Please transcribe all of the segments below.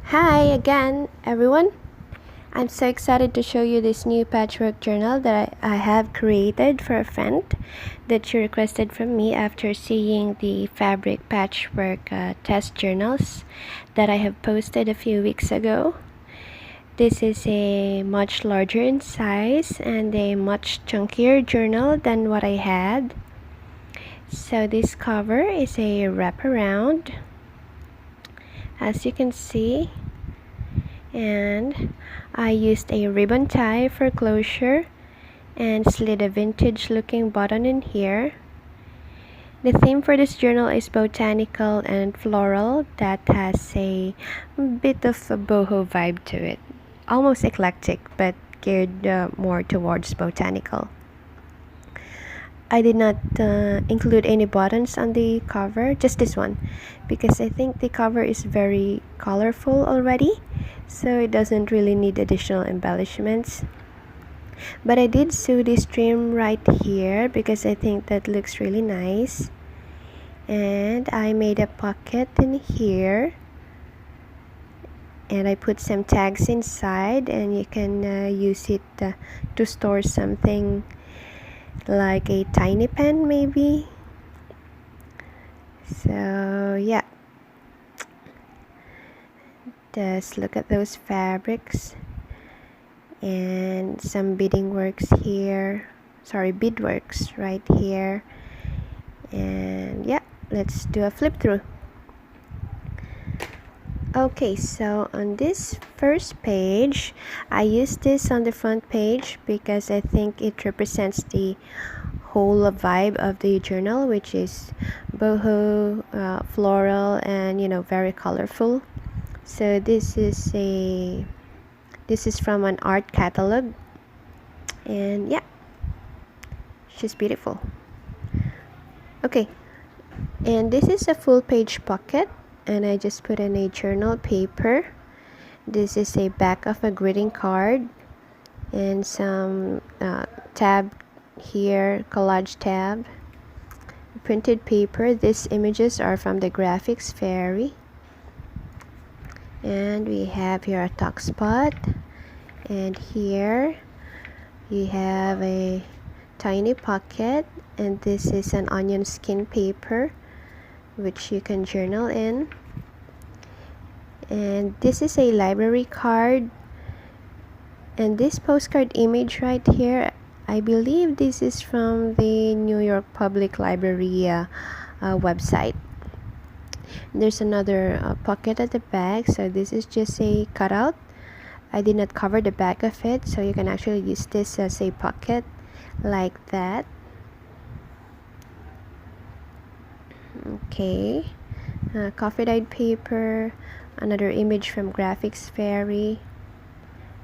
Hi again, everyone. I'm so excited to show you this new patchwork journal that I have created for a friend that she requested from me after seeing the fabric patchwork test journals that I have posted a few weeks ago. This is a much larger in size and a much chunkier journal than what I had. So this cover is a wraparound, as you can see, and I used a ribbon tie for closure and slid a vintage looking button in here. The theme for this journal is botanical and floral that has a bit of a boho vibe to it. Almost eclectic, but geared more towards botanical. I did not include any buttons on the cover, just this one, because I think the cover is very colorful already, so it doesn't really need additional embellishments. But I did sew this trim right here because I think that looks really nice. And I made a pocket in here, and I put some tags inside, and you can use it to store something like a tiny pen maybe. So yeah, just look at those fabrics and some beadworks right here. And yeah, let's do a flip through. Okay, so on this first page, I used this on the front page because I think it represents the whole vibe of the journal, which is boho, floral, and very colorful. So this is from an art catalog, and yeah, she's beautiful. Okay, and this is a full page pocket, and I just put in a journal paper. This is a back of a greeting card and some tab here, collage tab, printed paper. These images are from the graphics fairy, and we have here a tuck spot, and here you have a tiny pocket, and this is an onion skin paper which you can journal in. And this is a library card, and this postcard image right here, I believe this is from the New York Public Library website. There's another pocket at the back, so this is just a cutout. I did not cover the back of it, so you can actually use this as a pocket like that. Okay, coffee dyed paper, another image from graphics fairy,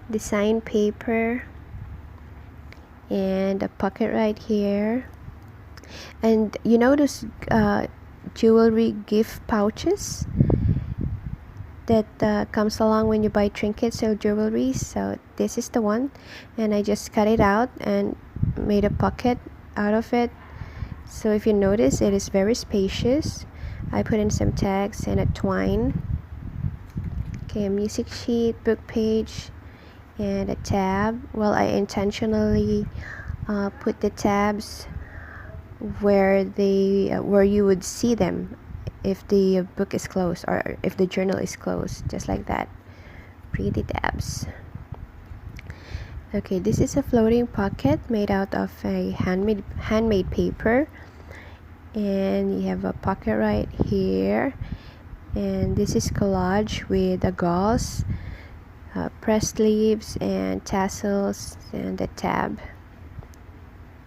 design paper, and a pocket right here. And you know those jewelry gift pouches that comes along when you buy trinkets or jewelry? So this is the one, and I just cut it out and made a pocket out of it. So if you notice, it is very spacious. I put in some tags and a twine. Okay, a music sheet, book page, and a tab. Well, I intentionally put the tabs where you would see them if the book is closed or if the journal is closed, just like that. Pretty tabs. Okay, this is a floating pocket made out of a handmade paper, and you have a pocket right here, and this is collage with a gauze, pressed leaves and tassels, and a tab.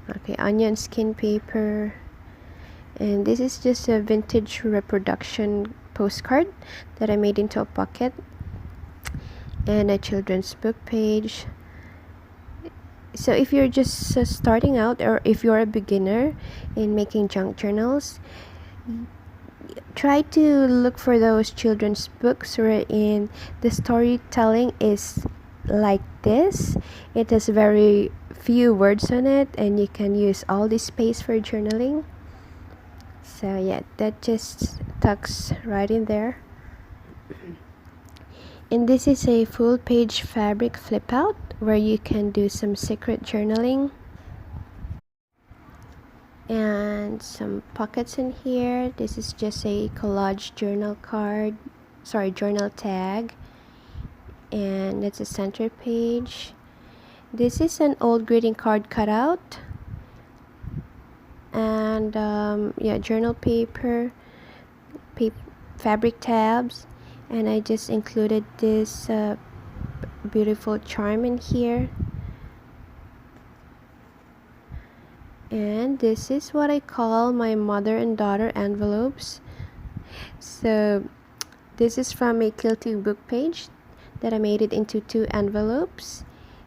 Okay, onion skin paper, and this is just a vintage reproduction postcard that I made into a pocket, and a children's book page. So if you're just starting out, or if you're a beginner in making junk journals, try to look for those children's books wherein the storytelling is like this. It has very few words on it, and you can use all this space for journaling. So yeah, that just tucks right in there. And this is a full page fabric flip out where you can do some secret journaling. And some pockets in here. This is just a collage journal card, journal tag. And that's a center page. This is an old greeting card cutout. And journal paper, fabric tabs. And I just included this beautiful charm in here. And this is what I call my mother and daughter envelopes. So this is from a quilting book page that I made it into 2 envelopes,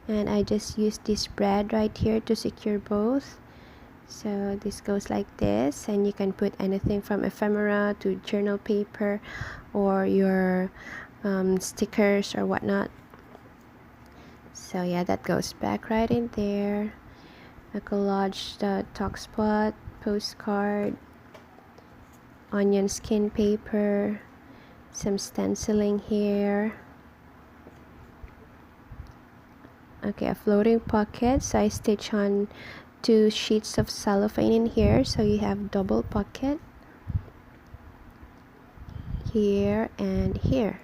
and I just used this brad right here to secure both. So this goes like this, and you can put anything from ephemera to journal paper or your stickers or whatnot. So yeah, that goes back right in there. A collage talk spot, postcard, onion skin paper, some stenciling here. Okay, a floating pocket, so I stitch on 2 sheets of cellophane in here, so you have double pocket here and here.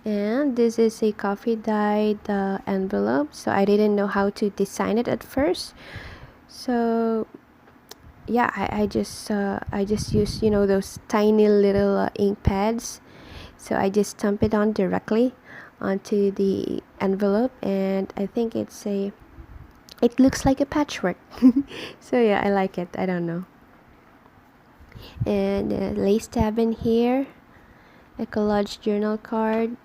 And this is a coffee dyed envelope, so I didn't know how to design it at first. So yeah, I just use those tiny little ink pads. So I just stamp it on directly onto the envelope, and I think it looks like a patchwork. So yeah, I like it. I don't know. And a lace tab in here, a collage journal card,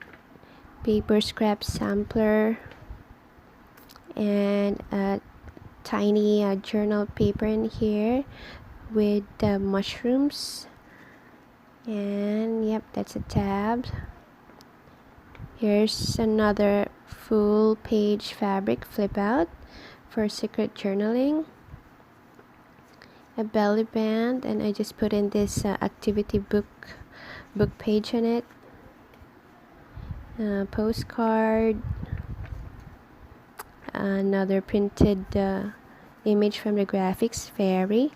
paper scrap sampler, and a tiny journal paper in here with mushrooms. And yep, that's a tab. Here's another full page fabric flip out for secret journaling. A belly band, and I just put in this activity book page on it. Postcard, another printed image from the graphics fairy,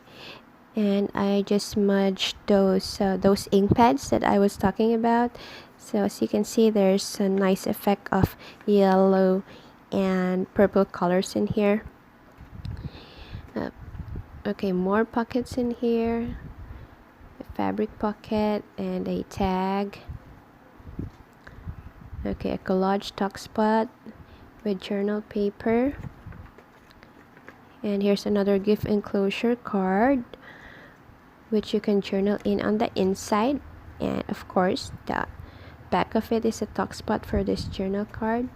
and I just smudged those ink pads that I was talking about. So as you can see, there's a nice effect of yellow and purple colors in here. Okay, more pockets in here, a fabric pocket and a tag. Okay, a collage tuck spot with journal paper. And here's another gift enclosure card, which you can journal in on the inside. And of course, the back of it is a tuck spot for this journal card.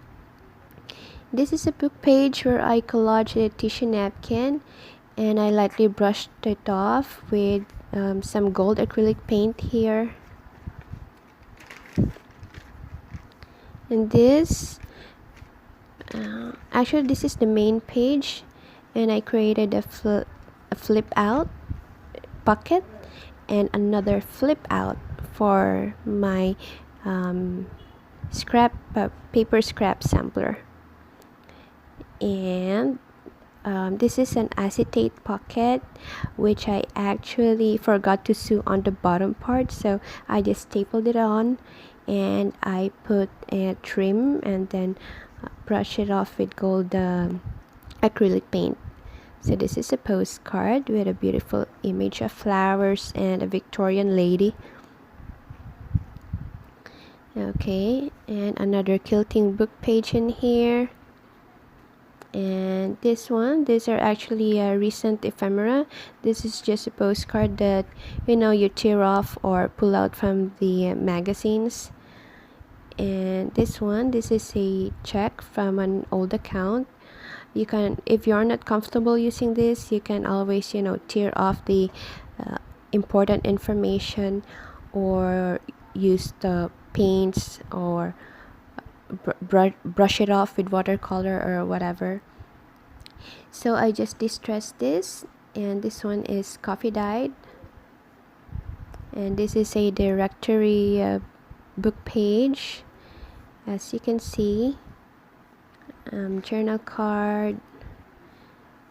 This is a book page where I collaged a tissue napkin, and I lightly brushed it off with some gold acrylic paint here. And this actually, this is the main page, and I created a flip out pocket and another flip out for my paper scrap sampler. And this is an acetate pocket, which I actually forgot to sew on the bottom part, so I just stapled it on, and I put a trim and then brush it off with gold acrylic paint. So this is a postcard with a beautiful image of flowers and a Victorian lady. Okay, and another quilting book page in here. And these are actually a recent ephemera. This is just a postcard that you tear off or pull out from the magazines. And this is a check from an old account. You can, if you're not comfortable using this, you can always tear off the important information, or use the paints, or brush it off with watercolor or whatever. So I just distressed this, and this one is coffee dyed, And this is a directory book page, as you can see. Journal card,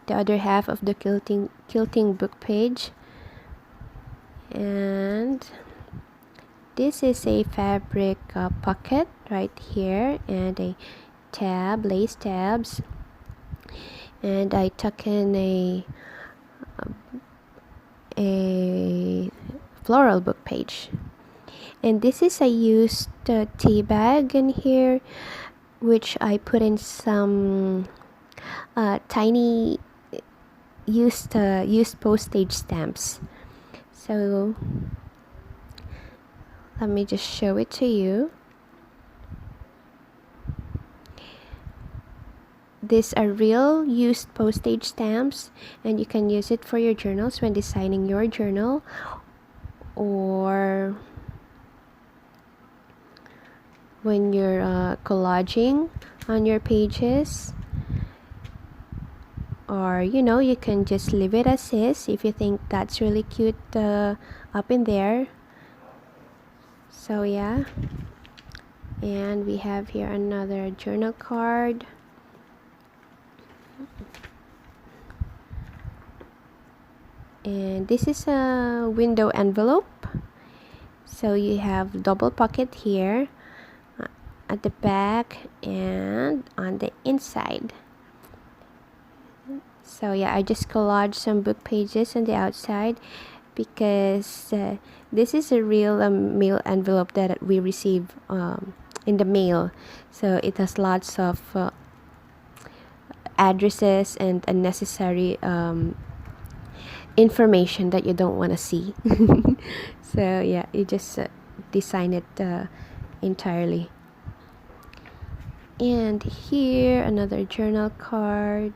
the other half of the quilting book page, and this is a fabric pocket right here, and a lace tabs, and I tuck in a floral book page. And this is a used tea bag in here, which I put in some tiny used postage stamps. So let me just show it to you. These are real used postage stamps, and you can use it for your journals when designing your journal, or when you're collaging on your pages, or you can just leave it as is if you think that's really cute up in there. So yeah, and we have here another journal card. And this is a window envelope, so you have double pocket here at the back and on the inside. So yeah, I just collaged some book pages on the outside because this is a real mail envelope that we receive in the mail, so it has lots of addresses and unnecessary information that you don't want to see. So yeah, you just design it entirely. And here another journal card,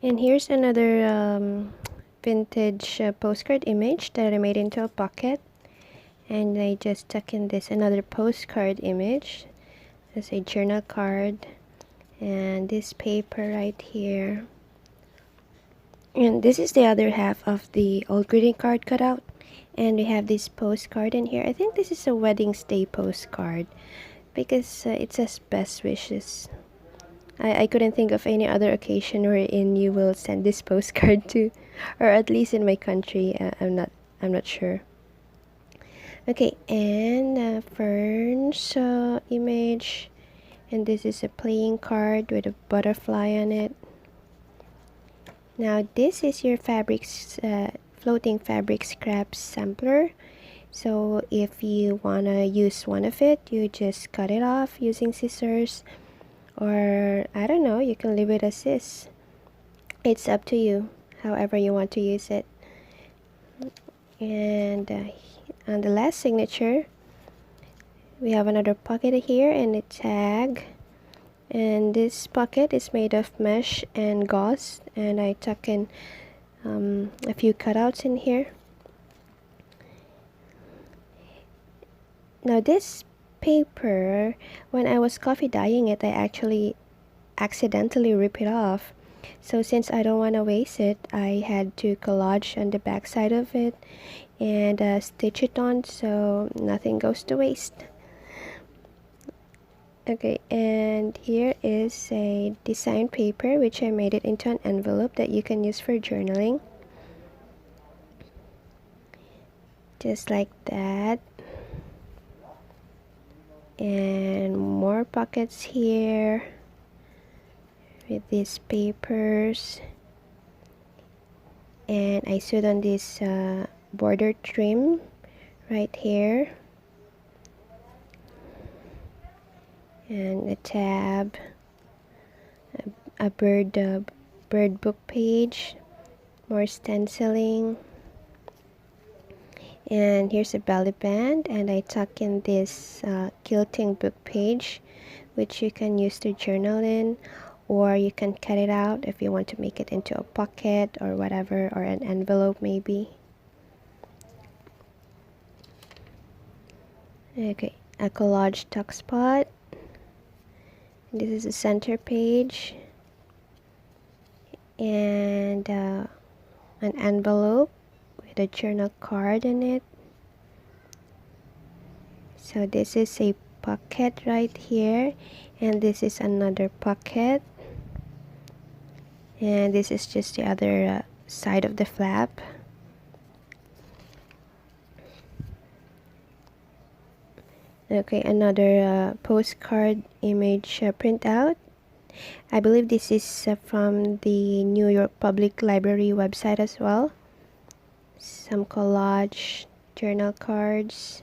and here's another vintage postcard image that I made into a pocket, and I just tuck in this another postcard image as a journal card, and this paper right here. And this is the other half of the old greeting card cutout, and we have this postcard in here. I think this is a Wedding's Day postcard because it says best wishes. I couldn't think of any other occasion wherein you will send this postcard to, or at least in my country. I'm not sure. Okay, and Fern's image, and this is a playing card with a butterfly on it. Now this is your floating fabric scrap sampler. So if you wanna use one of it, you just cut it off using scissors, or I don't know, you can leave it as is. It's up to you, however you want to use it. And on the last signature, we have another pocket here and a tag. And this pocket is made of mesh and gauze, and I tuck in a few cutouts in here. Now this paper, when I was coffee dyeing it, I actually accidentally rip it off. So since I don't want to waste it, I had to collage on the back side of it and stitch it on so nothing goes to waste. Okay, and here is a design paper which I made it into an envelope that you can use for journaling. Just like that. And more pockets here with these papers. And I sewed on this border trim right here. And a tab, a bird book page, more stenciling, and here's a belly band, and I tuck in this quilting book page, which you can use to journal in, or you can cut it out if you want to make it into a pocket or whatever, or an envelope maybe. Okay, a collage tuck spot. This is the center page, and an envelope with a journal card in it. So this is a pocket right here, and this is another pocket, and this is just the other side of the flap. Okay, another postcard image printout. I believe this is from the New York Public Library website as well. Some collage journal cards.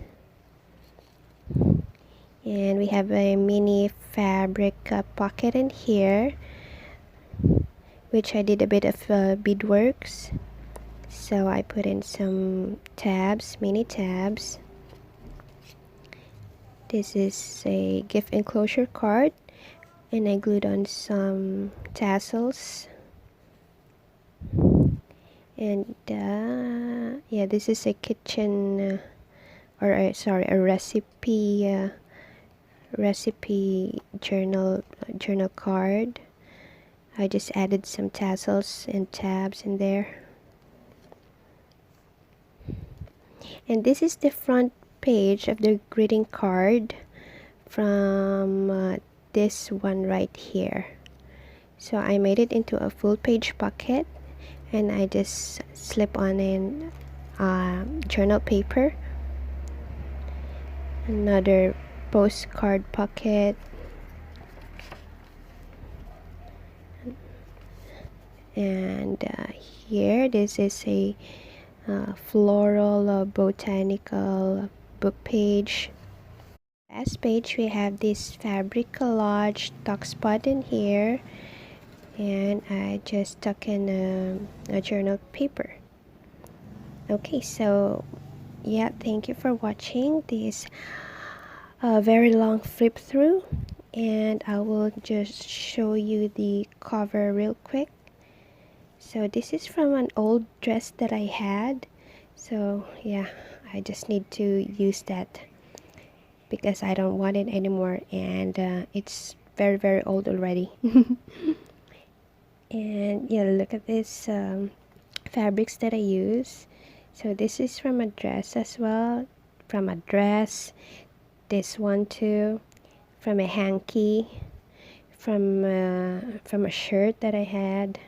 And we have a mini fabric pocket in here, which I did a bit of beadworks. So I put in some tabs, mini tabs. This is a gift enclosure card, and I glued on some tassels. And yeah, this is a kitchen sorry, a recipe journal card. I just added some tassels and tabs in there. And this is the front page of the greeting card from this one right here. So I made it into a full page pocket, and I just slip on in journal paper. Another postcard pocket, and here this is a floral botanical book page. Last page, we have this fabric collage tuck spot in here, and I just tuck in a journal paper. Okay, so yeah, thank you for watching this very long flip through, and I will just show you the cover real quick. So this is from an old dress that I had, so yeah, I just need to use that because I don't want it anymore, and it's very old already. And yeah, look at this fabrics that I use. So this is from a dress as well, from a dress, this one too, from a hanky, from a shirt that I had.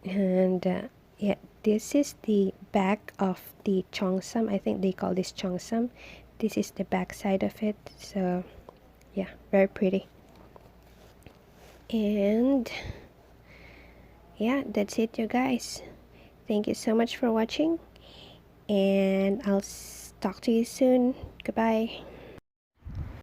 And yeah, this is the back of the cheongsam. I think they call this cheongsam. This is the back side of it. So yeah, very pretty. And yeah, that's it, you guys. Thank you so much for watching, and I'll talk to you soon. Goodbye.